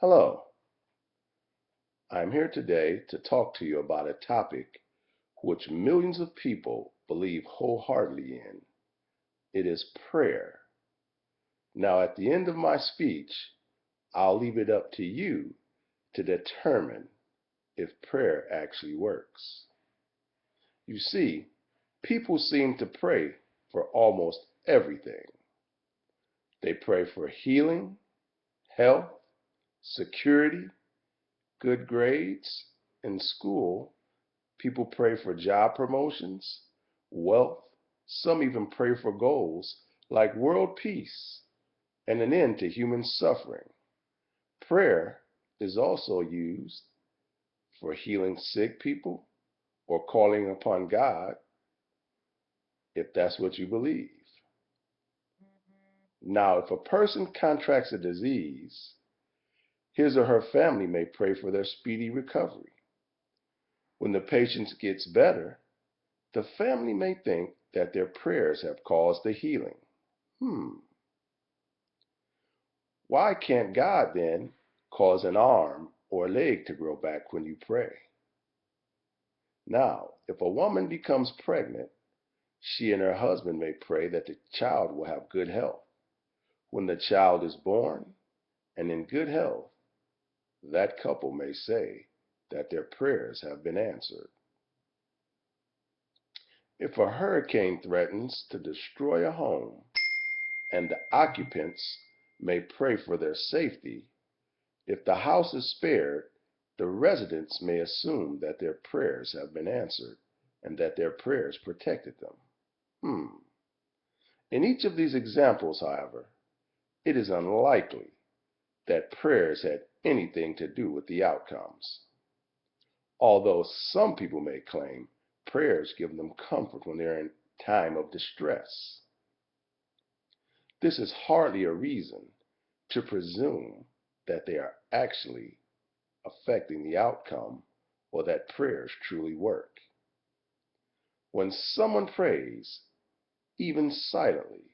Hello, I'm here today to talk to you about a topic which millions of people believe wholeheartedly in. It is prayer. Now, at the end of my speech, I'll leave it up to you to determine if prayer actually works. You see, people seem to pray for almost everything. They pray for healing, health, security, good grades in school. People pray for job promotions, wealth. Some even pray for goals like world peace and an end to human suffering. Prayer is also used for healing sick people or calling upon God if that's what you believe. Now, if a person contracts a disease, his or her family may pray for their speedy recovery. When the patient gets better, the family may think that their prayers have caused the healing. Why can't God then cause an arm or a leg to grow back when you pray? Now, if a woman becomes pregnant, she and her husband may pray that the child will have good health. When the child is born and in good health, that couple may say that their prayers have been answered. If a hurricane threatens to destroy a home and the occupants may pray for their safety, if the house is spared, the residents may assume that their prayers have been answered and that their prayers protected them. In each of these examples, however, it is unlikely that prayers had anything to do with the outcomes. Although some people may claim prayers give them comfort when they're in time of distress. This is hardly a reason to presume that they are actually affecting the outcome or that prayers truly work. When someone prays, even silently,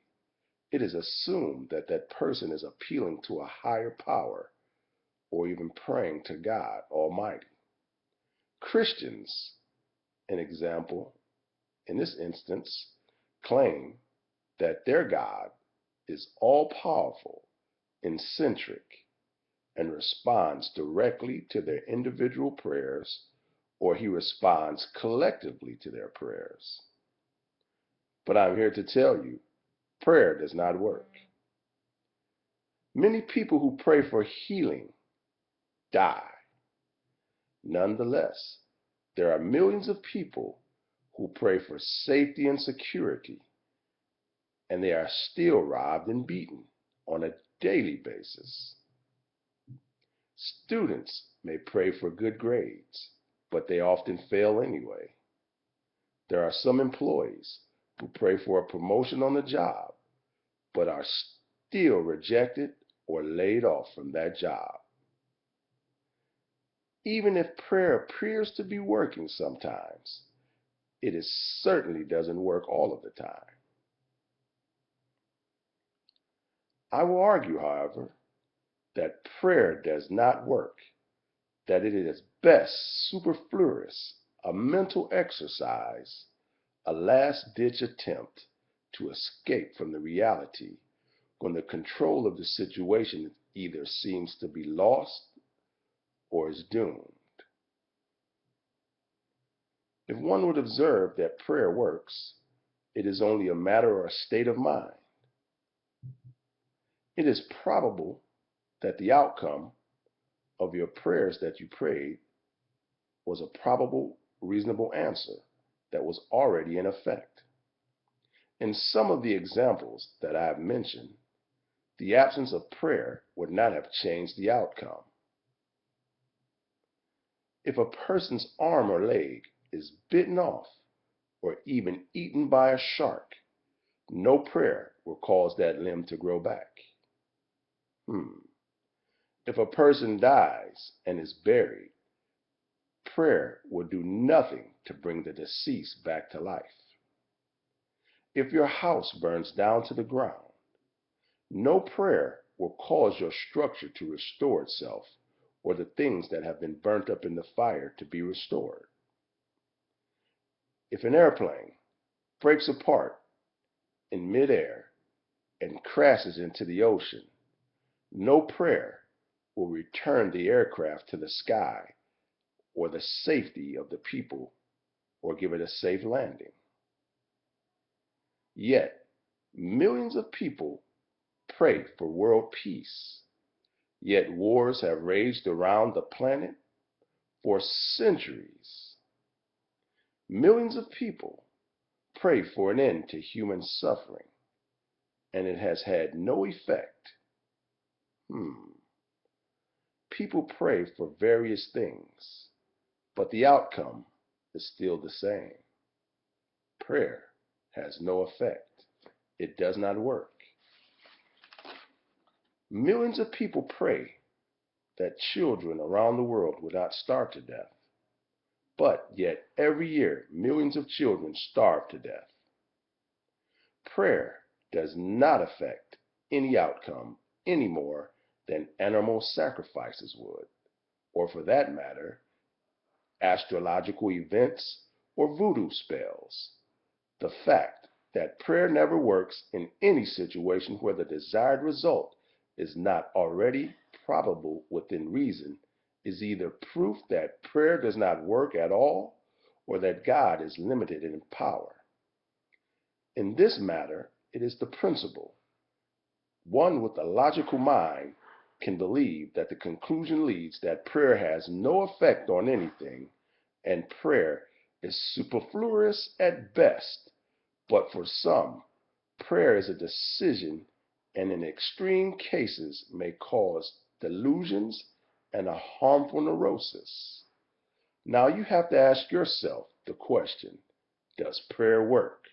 it is assumed that that person is appealing to a higher power or even praying to God Almighty. Christians, an example, in this instance, claim that their God is all-powerful, eccentric, and responds directly to their individual prayers, or he responds collectively to their prayers. But I'm here to tell you, prayer does not work. Many people who pray for healing die. Nonetheless, there are millions of people who pray for safety and security, and they are still robbed and beaten on a daily basis. Students may pray for good grades, but they often fail anyway. There are some employees who pray for a promotion on the job, but are still rejected or laid off from that job. Even if prayer appears to be working sometimes, it certainly doesn't work all of the time. I will argue, however, that prayer does not work, that it is best superfluous, a mental exercise, a last-ditch attempt to escape from the reality when the control of the situation either seems to be lost or is doomed. If one would observe that prayer works, it is only a matter or a state of mind. It is probable that the outcome of your prayers that you prayed was a probable, reasonable answer that was already in effect. In some of the examples that I have mentioned, the absence of prayer would not have changed the outcome. If a person's arm or leg is bitten off or even eaten by a shark, no prayer will cause that limb to grow back. If a person dies and is buried, prayer will do nothing to bring the deceased back to life. If your house burns down to the ground, no prayer will cause your structure to restore itself, or the things that have been burnt up in the fire to be restored. If an airplane breaks apart in midair and crashes into the ocean, no prayer will return the aircraft to the sky or the safety of the people or give it a safe landing. Yet, millions of people pray for world peace. Yet wars have raged around the planet for centuries. Millions of people pray for an end to human suffering, and it has had no effect. People pray for various things, but the outcome is still the same. Prayer has no effect. It does not work. Millions of people pray that children around the world would not starve to death. But yet every year, millions of children starve to death. Prayer does not affect any outcome any more than animal sacrifices would, or for that matter, astrological events or voodoo spells. The fact that prayer never works in any situation where the desired result is not already probable within reason is either proof that prayer does not work at all or that God is limited in power. In this matter, it is the principle. One with a logical mind can believe that the conclusion leads that prayer has no effect on anything and prayer is superfluous at best. But for some, prayer is a decision and in extreme cases may cause delusions and a harmful neurosis. Now you have to ask yourself the question, does prayer work?